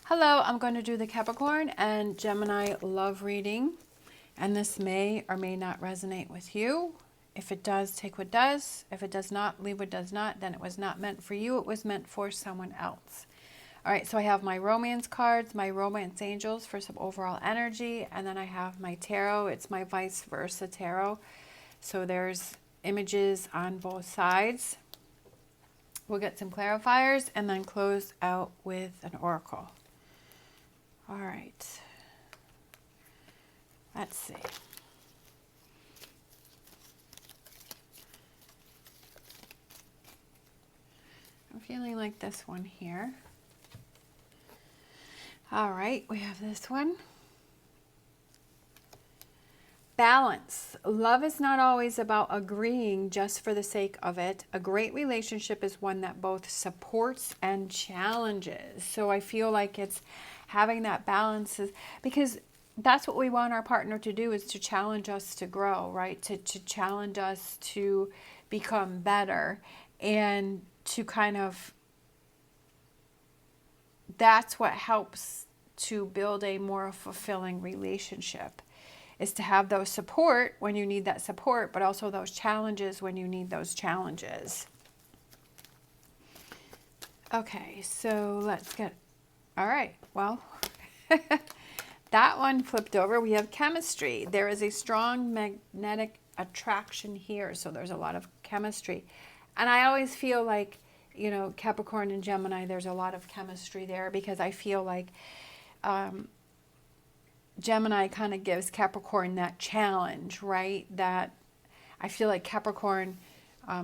Hello, I'm going to do the Capricorn and Gemini love reading, and this may or may not resonate with you. If it does, take what does. If it does not, leave what does not. Then it was not meant for you. It was meant for someone else. All right, so I have my romance cards, my romance angels for some overall energy, and then I have my tarot. It's my vice versa tarot. So there's images on both sides. We'll get some clarifiers and then close out with an oracle. All right, let's see. I'm feeling like this one here. All right, we have this one. Balance. Love is not always about agreeing just for the sake of it. A great relationship is one that both supports and challenges. So I feel like it's having that balance, because that's what we want our partner to do, is to challenge us to grow, right? To challenge us to become better, and to kind of, that's what helps to build a more fulfilling relationship, is to have those support when you need that support, but also those challenges when you need those challenges. Okay, so let's get, all right, well, that one flipped over. We have chemistry. There is a strong magnetic attraction here, so there's a lot of chemistry. And I always feel like, you know, Capricorn and Gemini, there's a lot of chemistry there, because I feel like Gemini kind of gives Capricorn that challenge, right? That I feel like Capricorn,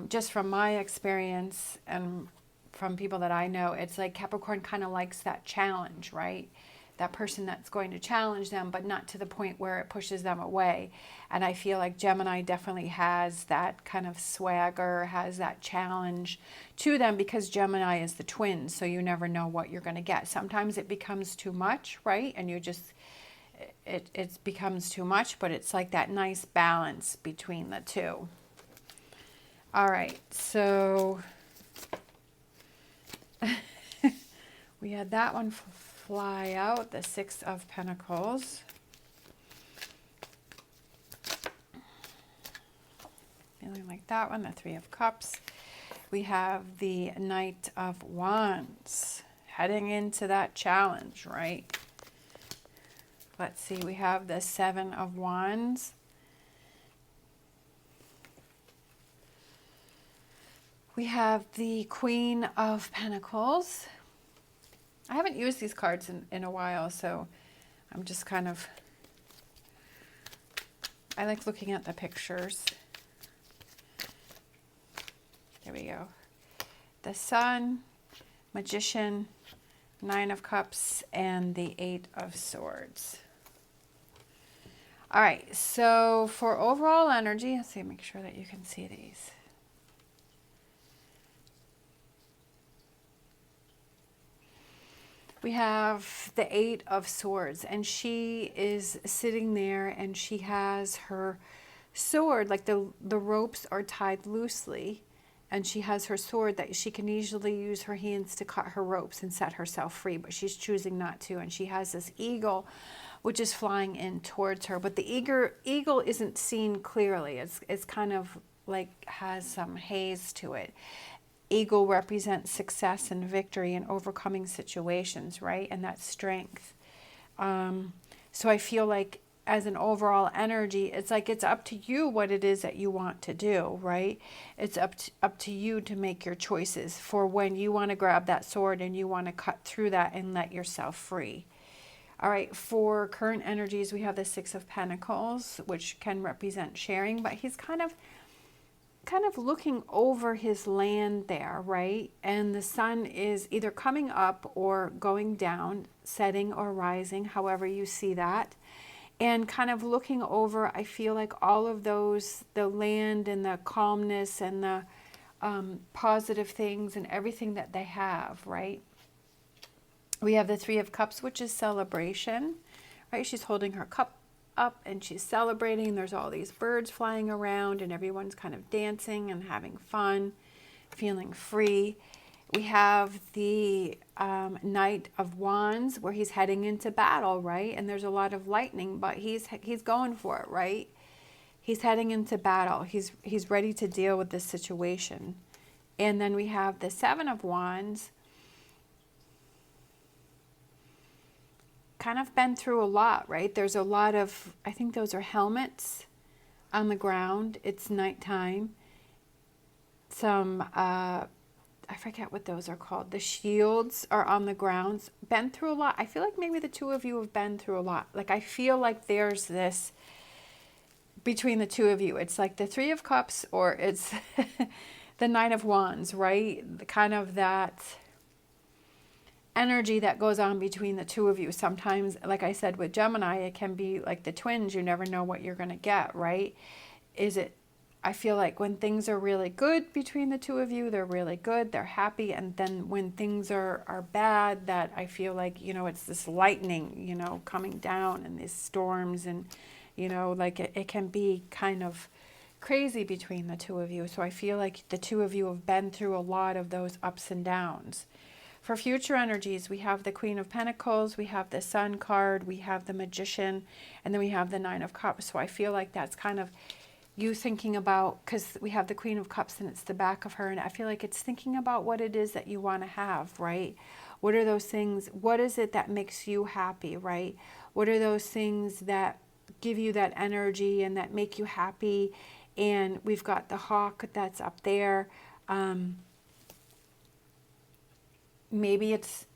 just from my experience and from people that I know, it's like Capricorn kind of likes that challenge, right? That person that's going to challenge them, but not to the point where it pushes them away. And I feel like Gemini definitely has that kind of swagger, has that challenge to them, because Gemini is the twin, so you never know what you're going to get. Sometimes it becomes too much, right? And you just, it becomes too much, but it's like that nice balance between the two. All right, so we had that one fly out, the Six of Pentacles. Feeling like that one, the Three of Cups. We have the Knight of Wands, heading into that challenge, right? Let's see, we have the Seven of Wands. We have the Queen of Pentacles. I haven't used these cards in a while, so I'm just kind of, I like looking at the pictures. There we go. The Sun, Magician, Nine of Cups, and the Eight of Swords. All right, so for overall energy, let's see, make sure that you can see these. We have the Eight of Swords, and she is sitting there, and she has her sword, like the ropes are tied loosely, and she has her sword that she can easily use her hands to cut her ropes and set herself free, but she's choosing not to. And she has this eagle, which is flying in towards her, but the eagle isn't seen clearly. It's kind of like has some haze to it. Eagle represents success and victory and overcoming situations, right? And that strength. So I feel like as an overall energy, it's like it's up to you what it is that you want to do, right? It's up to you to make your choices for when you want to grab that sword and you want to cut through that and let yourself free. All right, for current energies, we have the Six of Pentacles, which can represent sharing, but he's kind of looking over his land there, right? And the sun is either coming up or going down, setting or rising, however you see that. And kind of looking over, I feel like all of those, the land and the calmness and the positive things and everything that they have, right? We have the Three of Cups, which is celebration, right? She's holding her cup up and she's celebrating. There's all these birds flying around and everyone's kind of dancing and having fun, feeling free. We have the Knight of Wands, where he's heading into battle, right? And there's a lot of lightning, but he's going for it, right? He's heading into battle. He's ready to deal with this situation. And then we have the Seven of Wands. Kind of been through a lot, right? There's a lot of, I think those are helmets on the ground. It's nighttime. Some, I forget what those are called. The shields are on the ground. Been through a lot. I feel like maybe the two of you have been through a lot. Like, I feel like there's this between the two of you. It's like the Three of Cups, or it's the Knight of Wands, right? Kind of that energy that goes on between the two of you. Sometimes, like I said, with Gemini, it can be like the twins. You never know what you're going to get, right? I feel like when things are really good between the two of you, they're really good, they're happy. And then when things are bad, that I feel like, it's this lightning, coming down, and these storms, and, like it can be kind of crazy between the two of you. So I feel like the two of you have been through a lot of those ups and downs. For future energies, we have the Queen of Pentacles, we have the Sun card, we have the Magician, and then we have the Nine of Cups. So I feel like that's kind of you thinking about, because we have the Queen of Cups and it's the back of her, and I feel like it's thinking about what it is that you want to have, right? What are those things? What is it that makes you happy, right? What are those things that give you that energy and that make you happy? And we've got the hawk that's up there. Maybe it's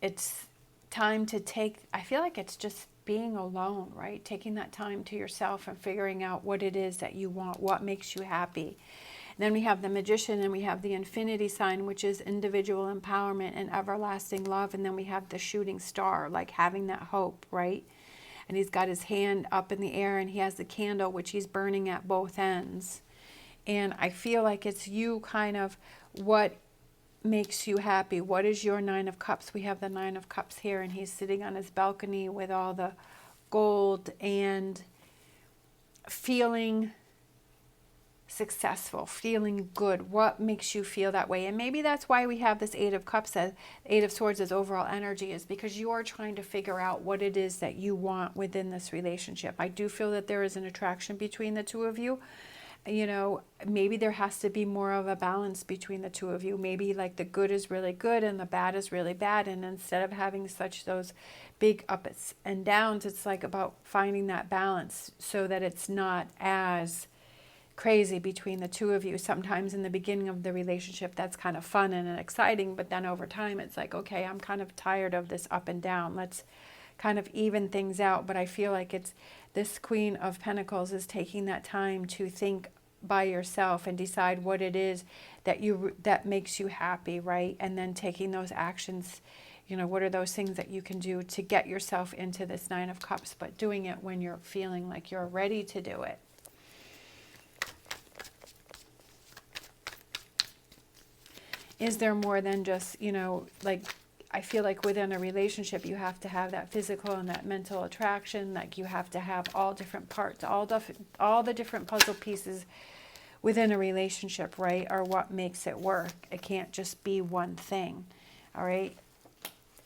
time to take, I feel like it's just being alone, right? Taking that time to yourself and figuring out what it is that you want, what makes you happy. And then we have the Magician, and we have the infinity sign, which is individual empowerment and everlasting love. And then we have the shooting star, like having that hope, right? And he's got his hand up in the air, and he has the candle, which he's burning at both ends. And I feel like it's you kind of, what makes you happy? What is your Nine of Cups? We have the Nine of Cups here, and he's sitting on his balcony with all the gold and feeling successful, feeling good. What makes you feel that way? And maybe that's why we have this Eight of Cups, as Eight of Swords as overall energy, is because you are trying to figure out what it is that you want within this relationship. I do feel that there is an attraction between the two of you. Maybe there has to be more of a balance between the two of you. Maybe like the good is really good and the bad is really bad. And instead of having such those big ups and downs, it's like about finding that balance so that it's not as crazy between the two of you. Sometimes in the beginning of the relationship, that's kind of fun and exciting. But then over time, it's like, okay, I'm kind of tired of this up and down. Let's kind of even things out. But I feel like it's this Queen of Pentacles is taking that time to think by yourself and decide what it is that makes you happy, right? And then taking those actions, what are those things that you can do to get yourself into this Nine of Cups, but doing it when you're feeling like you're ready to do it. Is there more than just, like, I feel like within a relationship, you have to have that physical and that mental attraction. Like, you have to have all different parts, all the different puzzle pieces within a relationship, right, are what makes it work. It can't just be one thing, all right?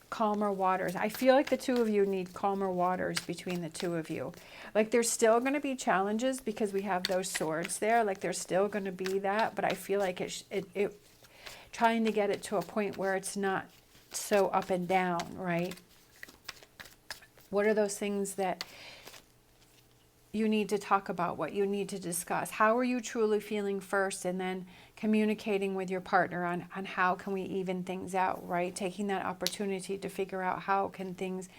Calmer waters. I feel like the two of you need calmer waters between the two of you. Like, there's still going to be challenges because we have those swords there. Like, there's still going to be that, but I feel like it trying to get it to a point where it's not so up and down, right? What are those things that you need to talk about, what you need to discuss? How are you truly feeling first, and then communicating with your partner on how can we even things out, right? Taking that opportunity to figure out how can things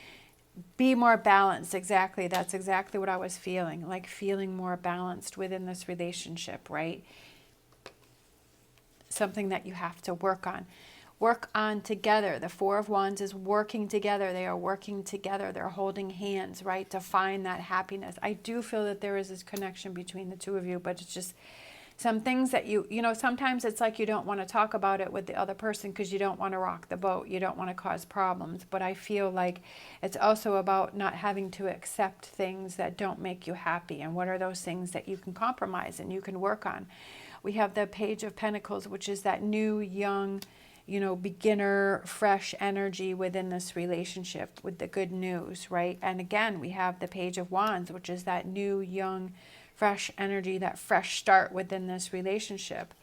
be more balanced. Exactly. That's exactly what I was feeling, like feeling more balanced within this relationship, right? Something that you have to work on. Work on together. The Four of Wands is working together. They are working together. They're holding hands, right, to find that happiness. I do feel that there is this connection between the two of you, but it's just some things that sometimes it's like you don't want to talk about it with the other person because you don't want to rock the boat. You don't want to cause problems. But I feel like it's also about not having to accept things that don't make you happy. And what are those things that you can compromise and you can work on? We have the Page of Pentacles, which is that new, young, you know, beginner, fresh energy within this relationship with the good news, right? And again, we have the Page of Wands, which is that new, young, fresh energy, that fresh start within this relationship.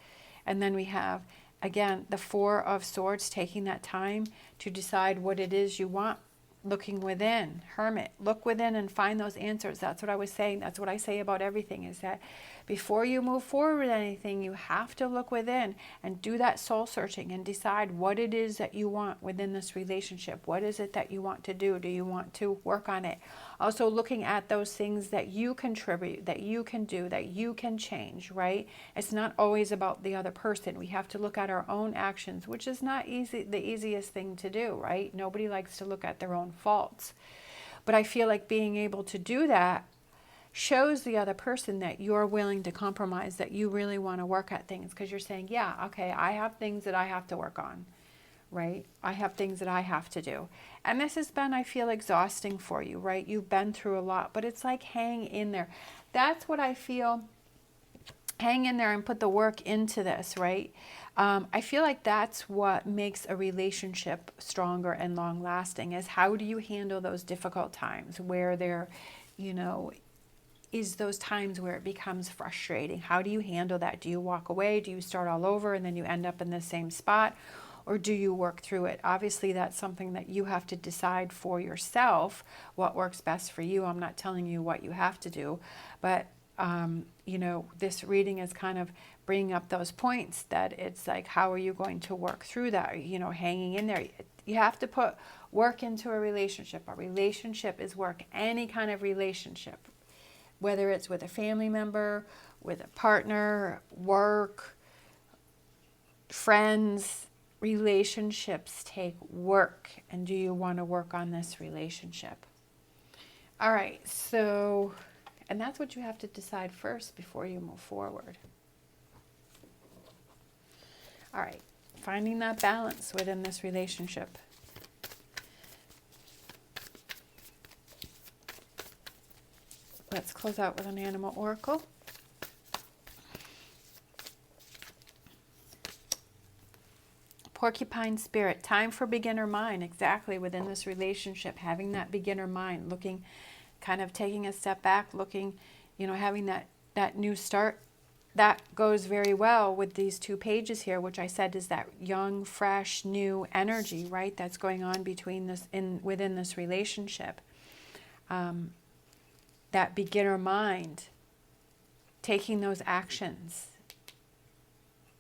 And then we have, again, the Four of Swords, taking that time to decide what it is you want. Looking within, Hermit, look within and find those answers. That's what I was saying. That's what I say about everything, is that before you move forward with anything, you have to look within and do that soul searching and decide what it is that you want within this relationship. What is it that you want to do? Do you want to work on it? Also looking at those things that you contribute, that you can do, that you can change, right? It's not always about the other person. We have to look at our own actions, which is not easy, the easiest thing to do, right? Nobody likes to look at their own faults. But I feel like being able to do that shows the other person that you're willing to compromise, that you really want to work at things, because you're saying, yeah, okay, I have things that I have to work on, right? I have things that I have to do. And this has been, I feel, exhausting for you, right? You've been through a lot, but it's like, hang in there. That's what I feel. Hang in there and put the work into this, right? I feel like that's what makes a relationship stronger and long lasting, is how do you handle those difficult times where there, you know, is those times where it becomes frustrating. How do you handle that? Do you walk away? Do you start all over and then you end up in the same spot? Or do you work through it? Obviously, that's something that you have to decide for yourself, what works best for you. I'm not telling you what you have to do, but you know, this reading is kind of bringing up those points, that it's like, how are you going to work through that? You know, hanging in there. You have to put work into a relationship. A relationship is work. Any kind of relationship, whether it's with a family member, with a partner, work, friends, relationships take work. And do you want to work on this relationship? All right, so, and that's what you have to decide first before you move forward. All right, finding that balance within this relationship. Let's close out with an animal oracle. Porcupine spirit, time for beginner mind. Exactly, within this relationship, having that beginner mind, looking, kind of taking a step back, looking, you know, having that new start. That goes very well with these two pages here, which I said is that young, fresh, new energy, right? That's going on between this, within this relationship. That beginner mind, taking those actions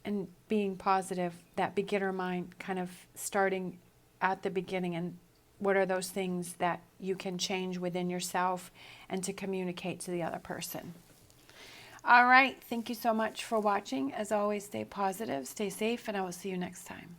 and being positive, that beginner mind kind of starting at the beginning, and what are those things that you can change within yourself and to communicate to the other person. All right, thank you so much for watching. As always, stay positive, stay safe, and I will see you next time.